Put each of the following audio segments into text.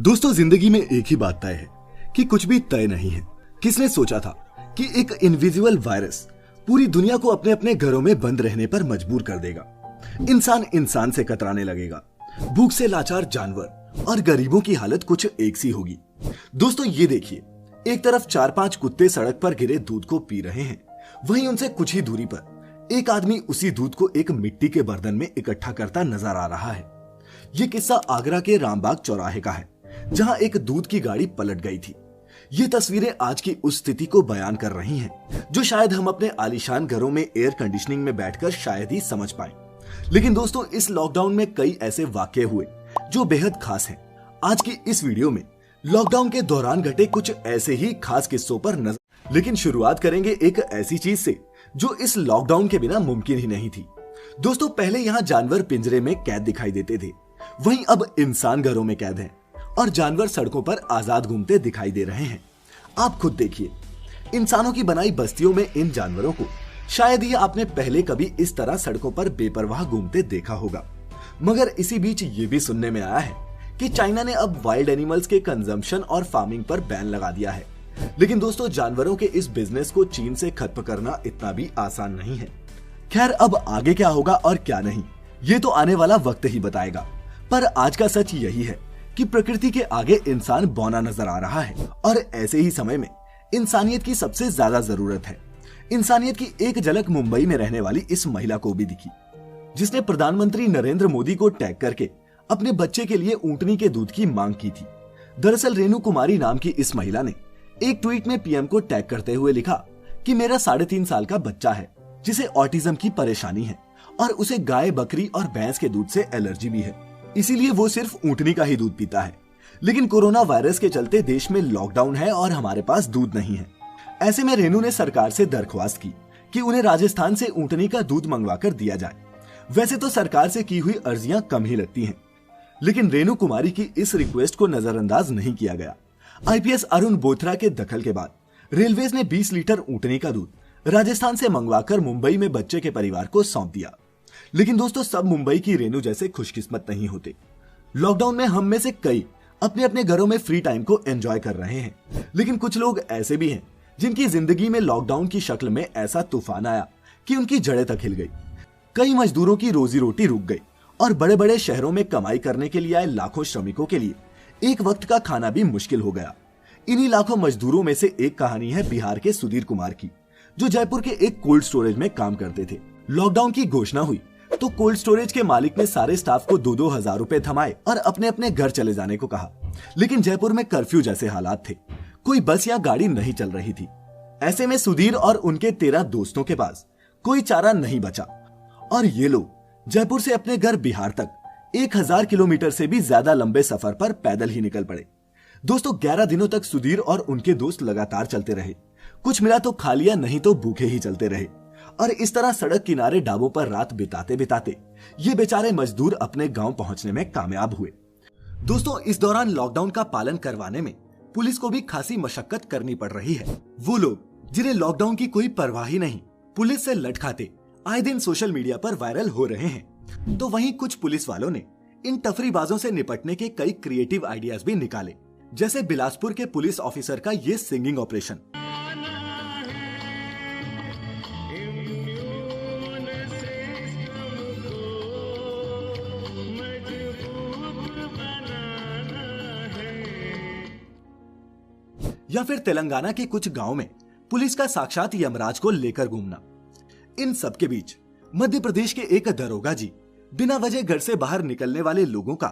दोस्तों, जिंदगी में एक ही बात तय है कि कुछ भी तय नहीं है। किसने सोचा था कि एक इनविजिबल वायरस पूरी दुनिया को अपने अपने घरों में बंद रहने पर मजबूर कर देगा। इंसान इंसान से कतराने लगेगा। भूख से लाचार जानवर और गरीबों की हालत कुछ एक सी होगी। दोस्तों, ये देखिए, एक तरफ 4-5 कुत्ते सड़क पर गिरे दूध को पी रहे हैं, वहीं उनसे कुछ ही दूरी पर एक आदमी उसी दूध को एक मिट्टी के बर्तन में इकट्ठा करता नजर आ रहा है। ये किस्सा आगरा के रामबाग चौराहे का है, जहां एक दूध की गाड़ी पलट गई थी। ये तस्वीरें आज की उस स्थिति को बयान कर रही हैं, जो शायद हम अपने आलीशान घरों में एयर कंडीशनिंग में बैठकर शायद ही समझ पाएं। लेकिन दोस्तों, इस लॉकडाउन में कई ऐसे वाकये हुए जो बेहद खास हैं। आज की इस वीडियो में लॉकडाउन के दौरान घटे कुछ ऐसे ही खास किस्सों पर नजर। लेकिन शुरुआत करेंगे एक ऐसी चीज से जो इस लॉकडाउन के बिना मुमकिन ही नहीं थी। दोस्तों, पहले यहाँ जानवर पिंजरे में कैद दिखाई देते थे, वहीं अब इंसान घरों में कैद हैं और जानवर सड़कों पर आजाद घूमते दिखाई दे रहे हैं। आप खुद देखिए, इंसानों की बनाई बस्तियों में इन जानवरों को शायद ही आपने पहले कभी इस तरह सड़कों पर बेपरवाह घूमते देखा होगा। मगर इसी बीच ये भी सुनने में आया है कि चाइना ने अब वाइल्ड एनिमल्स के कंजम्पशन और फार्मिंग पर बैन लगा दिया है। लेकिन दोस्तों, जानवरों के इस बिजनेस को चीन से खत्म करना इतना भी आसान नहीं है। खैर, अब आगे क्या होगा और क्या नहीं, ये तो आने वाला वक्त ही बताएगा। पर आज का सच यही है कि प्रकृति के आगे इंसान बौना नजर आ रहा है और ऐसे ही समय में इंसानियत की सबसे ज्यादा जरूरत है। इंसानियत की एक झलक मुंबई में रहने वाली इस महिला को भी दिखी, जिसने प्रधानमंत्री नरेंद्र मोदी को टैग करके अपने बच्चे के लिए ऊंटनी के दूध की मांग की थी। दरअसल रेणु कुमारी नाम की इस महिला ने एक ट्वीट में पीएम को टैग करते हुए लिखा कि मेरा 3.5 साल का बच्चा है, जिसे ऑटिज्म की परेशानी है और उसे गाय, बकरी और भैंस के दूध से एलर्जी भी है, इसीलिए वो सिर्फ ऊंटनी का ही दूध पीता है। लेकिन कोरोना वायरस के चलते देश में लॉकडाउन है और हमारे पास दूध नहीं है। ऐसे में रेणु ने सरकार से दरख्वास्त की कि उन्हें राजस्थान से ऊंटनी का दूध मंगवा कर दिया जाए। वैसे तो सरकार से की हुई अर्जियां कम ही लगती हैं, लेकिन रेणु कुमारी की इस रिक्वेस्ट को नजरअंदाज नहीं किया गया। आईपीएस अरुण बोथरा के दखल के बाद रेलवेज ने 20 लीटर ऊंटनी का दूध राजस्थान से मंगवाकर मुंबई में बच्चे के परिवार को सौंप दिया। लेकिन दोस्तों, सब मुंबई की रेणु जैसे खुशकिस्मत नहीं होते। लॉकडाउन में हम में से कई अपने अपने घरों में फ्री टाइम को एंजॉय कर रहे हैं, लेकिन कुछ लोग ऐसे भी हैं जिनकी जिंदगी में लॉकडाउन की शक्ल में ऐसा तूफान आया कि उनकी जड़ें तक हिल गई। कई मजदूरों की रोजी रोटी रुक गई और बड़े बड़े शहरों में कमाई करने के लिए आए लाखों श्रमिकों के लिए एक वक्त का खाना भी मुश्किल हो गया। इन्हीं लाखों मजदूरों में से एक कहानी है बिहार के सुधीर कुमार की, जो जयपुर के एक कोल्ड स्टोरेज में काम करते थे। लॉकडाउन की घोषणा हुई तो कोल्ड स्टोरेज के मालिक ने सारे स्टाफ को 2-2 हजार रुपए थमाए और अपने अपने घर चले जाने को कहा। लेकिन जयपुर में कर्फ्यू जैसे हालात थे, कोई बस या गाड़ी नहीं चल रही थी। ऐसे में सुधीर और उनके 13 दोस्तों के पास कोई चारा नहीं बचा और ये लोग जयपुर से अपने घर बिहार तक 1000 किलोमीटर से भी ज्यादा लंबे सफर पर पैदल ही निकल पड़े। दोस्तों, 11 दिनों तक सुधीर और उनके दोस्त लगातार चलते रहे। कुछ मिला तो खा लिया, नहीं तो भूखे ही चलते रहे और इस तरह सड़क किनारे ढाबों पर रात बिताते बिताते ये बेचारे मजदूर अपने गांव पहुंचने में कामयाब हुए। दोस्तों, इस दौरान लॉकडाउन का पालन करवाने में पुलिस को भी खासी मशक्कत करनी पड़ रही है। वो लोग जिन्हें लॉकडाउन की कोई परवाह ही नहीं, पुलिस से लठ खाते आए दिन सोशल मीडिया पर वायरल हो रहे हैं। तो वहीं कुछ पुलिस वालों ने इन टफरीबाजों से निपटने के कई क्रिएटिव आइडियाज भी निकाले, जैसे बिलासपुर के पुलिस ऑफिसर का ये सिंगिंग ऑपरेशन। या फिर तेलंगाना के कुछ गांव में पुलिस का साक्षात यमराज को लेकर घूमना। इन सब के बीच मध्य प्रदेश के एक दरोगा जी बिना वजह घर से बाहर निकलने वाले लोगों का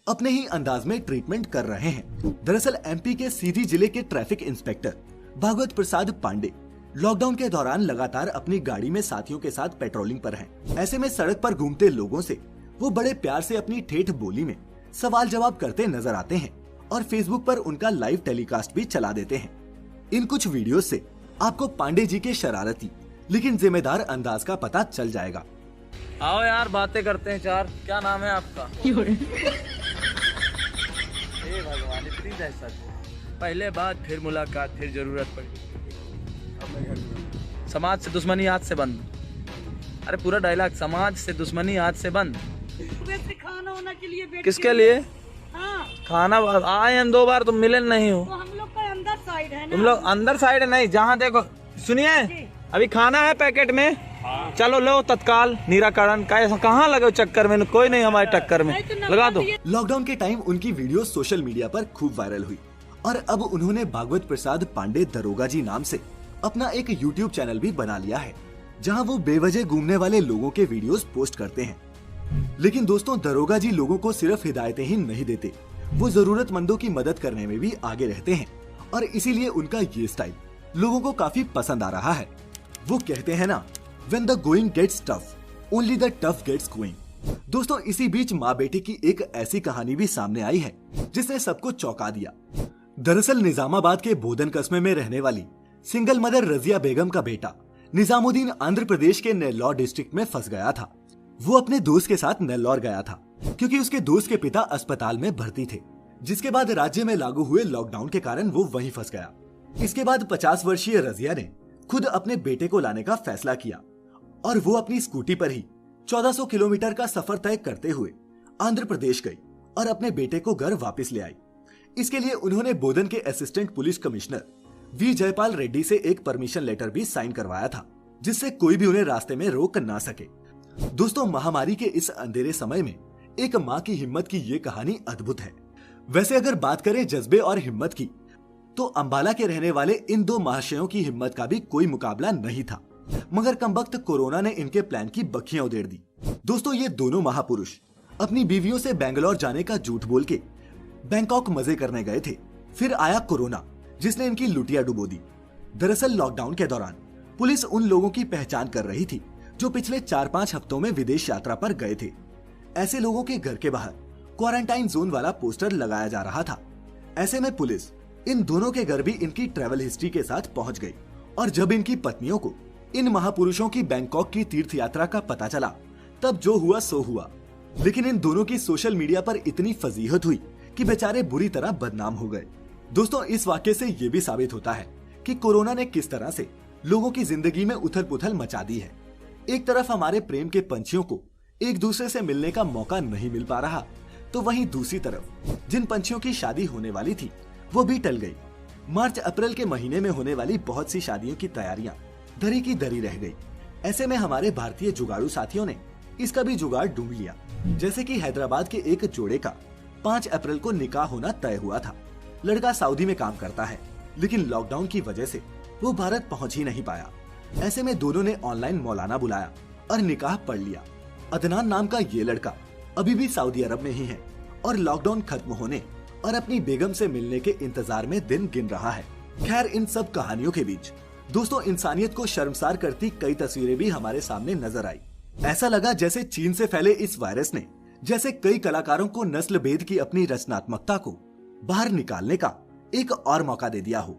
अपने ही अंदाज में ट्रीटमेंट कर रहे हैं। दरअसल एमपी के सीधी जिले के traffic inspector Bhagavat Prasad Pandey lockdown के दौरान लगातार अपनी गाड़ी में साथियों के साथ पेट्रोलिंग पर हैं। ऐसे में सड़क पर घूमते लोगों से वो बड़े प्यार से अपनी ठेठ बोली में सवाल जवाब करते नजर आते हैं और फेसबुक पर उनका लाइव टेलीकास्ट भी चला देते हैं। इन कुछ वीडियो से आपको पांडे जी के शरारती लेकिन जिम्मेदार अंदाज का पता चल जाएगा। आओ यार, बातें करते हैं चार। क्या नाम है आपका? हे भगवान, इतनी दहशत। पहले बात, फिर मुलाकात, फिर जरूरत पड़ी। समाज से दुश्मनी आज से बंद। अरे पूरा डायलॉग, समाज से दुश्मनी आज से बंद। खाना होना के लिए किसके लिए? हाँ। खाना आए हम 2 बार, तुम मिले नहीं हो। तो हम लोग का अंदर साइड है ना। तुम लोग अंदर साइड नहीं, जहाँ देखो। सुनिए, अभी खाना है पैकेट में, चलो लो तत्काल निराकरण। कहाँ लगे चक्कर में, कोई नहीं हमारे टक्कर में, लगा दो। लॉकडाउन के टाइम उनकी वीडियो सोशल मीडिया पर खूब वायरल हुई और अब उन्होंने भागवत प्रसाद पांडे दरोगा जी नाम से अपना एक यूट्यूब चैनल भी बना लिया है, जहां वो बेवजह घूमने वाले लोगों के वीडियोस पोस्ट करते हैं। लेकिन दोस्तों, दरोगा जी लोगों को सिर्फ हिदायतें ही नहीं देते, वो जरूरतमंदों की मदद करने में भी आगे रहते हैं और इसीलिए उनका ये स्टाइल लोगों को काफी पसंद आ रहा है। वो कहते हैं ना, When the going gets tough, only the tough gets going। दोस्तों, इसी बीच माँ बेटी की एक ऐसी कहानी भी सामने आई है जिसने सबको चौंका दिया। दरअसल निजामाबाद के बोधन कस्बे में रहने वाली सिंगल मदर रजिया बेगम का बेटा निजामुद्दीन आंध्र प्रदेश के नेल्लौर डिस्ट्रिक्ट में फंस गया था। वो अपने दोस्त के साथ नेल्लौर गया था क्योंकि उसके दोस्त के पिता अस्पताल में भर्ती थे, जिसके बाद राज्य में लागू हुए लॉकडाउन के कारण वो वहीं फंस गया। इसके बाद 50 वर्षीय रजिया ने खुद अपने बेटे को लाने का फैसला किया और वो अपनी स्कूटी पर ही 1400 किलोमीटर का सफर तय करते हुए आंध्र प्रदेश गई और अपने बेटे को घर वापस ले आई। इसके लिए उन्होंने बोधन के assistant police commissioner we Jaipal Reddy से एक परमिशन लेटर भी साइन करवाया था, जिससे कोई भी उन्हें रास्ते में रोक ना सके। दोस्तों, महामारी के इस अंधेरे समय में एक माँ की हिम्मत की ये कहानी अद्भुत है। वैसे अगर बात करें जज्बे और हिम्मत की, तो अंबाला के रहने वाले इन 2 महाशयों की हिम्मत का भी कोई मुकाबला नहीं था, मगर कमबख्त कोरोना ने इनके प्लान की बखियां उधेड़ दी। दोस्तों, ये दोनों महापुरुष अपनी बीवियों से बेंगलोर जाने का झूठ बोल के बैंकॉक मजे करने गए थे। फिर आया कोरोना, जिसने इनकी लुटिया डुबो दी। दरअसल लॉकडाउन के दौरान पुलिस उन लोगों की पहचान कर रही थी जो पिछले 4-5 हफ्तों में विदेश यात्रा पर गए थे। ऐसे लोगों के घर के बाहर क्वारंटाइन जोन वाला पोस्टर लगाया जा रहा था। ऐसे में पुलिस इन दोनों के घर भी इनकी ट्रैवल हिस्ट्री के साथ पहुंच गई और जब इनकी पत्नियों को इन महापुरुषों की बैंकॉक की तीर्थ यात्रा का पता चला, तब जो हुआ सो हुआ। लेकिन इन दोनों की सोशल मीडिया पर इतनी फजीहत हुई कि बेचारे बुरी तरह बदनाम हो गए। दोस्तों, इस वाक्य से ये भी साबित होता है कि कोरोना ने किस तरह से लोगों की जिंदगी में उथल पुथल मचा दी है। एक तरफ हमारे प्रेम के पंछियों को एक दूसरे से मिलने का मौका नहीं मिल पा रहा, तो वहीं दूसरी तरफ जिन पंछियों की शादी होने वाली थी वो भी टल गई। मार्च अप्रैल के महीने में होने वाली बहुत सी शादियों की तैयारियां दरी की दरी रह गई। ऐसे में हमारे भारतीय जुगाड़ू साथियों ने इसका भी जुगाड़ ढूंढ लिया। जैसे कि हैदराबाद के एक जोड़े का 5 अप्रैल को निकाह होना तय हुआ था। लड़का सऊदी में काम करता है, लेकिन लॉकडाउन की वजह से वो भारत पहुंच ही नहीं पाया। ऐसे में दोनों ने ऑनलाइन मौलाना बुलाया और निकाह पढ़ लिया। अदनान नाम का ये लड़का अभी भी सऊदी अरब में ही है और लॉकडाउन खत्म होने और अपनी बेगम से मिलने के इंतजार में दिन गिन रहा है। खैर, इन सब कहानियों के बीच दोस्तों, इंसानियत को शर्मसार करती कई तस्वीरें भी हमारे सामने नजर आई। ऐसा लगा जैसे चीन से फैले इस वायरस ने जैसे कई कलाकारों को नस्ल भेद की अपनी रचनात्मकता को बाहर निकालने का एक और मौका दे दिया हो।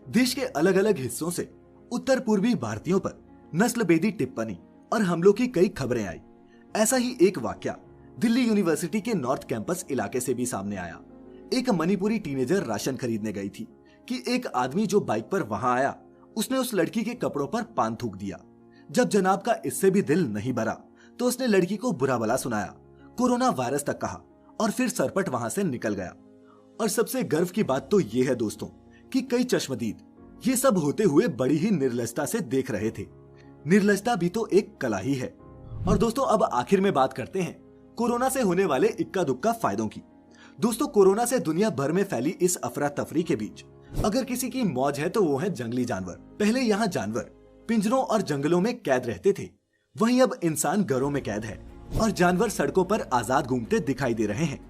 देश के अलग अलग हिस्सों से उत्तर पूर्वी भारतीयों पर नस्ल भेदी टिप्पणी और हमलों की कई खबरें आई। ऐसा ही एक वाकया दिल्ली यूनिवर्सिटी के नॉर्थ कैंपस इलाके से भी सामने आया। एक मणिपुरी टीनेजर राशन खरीदने गई थी कि एक आदमी जो बाइक पर वहां आया, उसने उस लड़की के कपड़ों पर पान थूक दिया। जब जनाब का इससे भी दिल नहीं भरा तो उसने लड़की को बुरा भला सुनाया, कोरोना वायरस तक कहा और फिर सरपट वहां से निकल गया। और सबसे गर्व की बात तो ये है दोस्तों कि कई चश्मदीद ये सब होते हुए बड़ी ही निर्लजता से देख रहे थे। निर्लजता भी तो एक कला ही है। और दोस्तों, अब आखिर में बात करते हैं कोरोना से होने वाले इक्का दुक्का फायदों की। दोस्तों, कोरोना से दुनिया भर में फैली इस अफरा तफरी के बीच अगर किसी की मौज है तो वो है जंगली जानवर। पहले यहाँ जानवर पिंजरों और जंगलों में कैद रहते थे, वहीं अब इंसान घरों में कैद है और जानवर सड़कों पर आजाद घूमते दिखाई दे रहे हैं।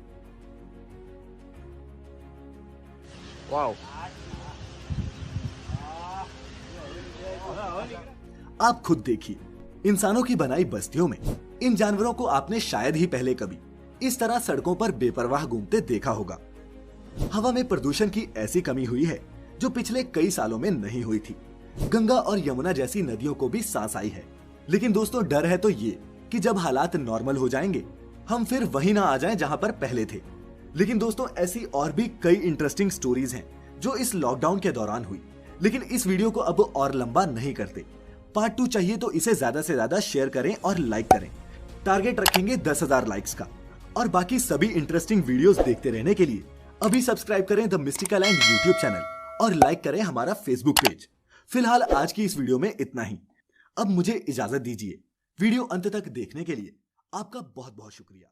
वाओ, आप खुद देखिए, इंसानों की बनाई बस्तियों में इन जानवरों को आपने शायद ही पहले कभी इस तरह सड़कों पर बेपरवाह घूमते देखा होगा। हवा में प्रदूषण की ऐसी कमी हुई है जो पिछले कई सालों में नहीं हुई थी। गंगा और यमुना जैसी नदियों को भी सांस आई है। लेकिन दोस्तों, डर है तो ये कि जब हालात नॉर्मल हो जाएंगे हम फिर वही ना आ जाएं जहां पर पहले थे। लेकिन दोस्तों, ऐसी और भी कई इंटरेस्टिंग स्टोरीज हैं जो इस लॉकडाउन के दौरान हुई। लेकिन इस वीडियो को अब और लंबा नहीं करते। पार्ट 2 चाहिए तो इसे ज्यादा से ज्यादा शेयर करें और लाइक करें। टारगेट रखेंगे 10,000 लाइक्स का। और बाकी सभी इंटरेस्टिंग वीडियोस देखते रहने के लिए अभी सब्सक्राइब करें the mystical and YouTube channel और लाइक करें हमारा फेसबुक पेज। फिलहाल आज की इस वीडियो में इतना ही। अब मुझे इजाजत दीजिए। वीडियो अंत तक देखने के लिए आपका बहुत बहुत शुक्रिया।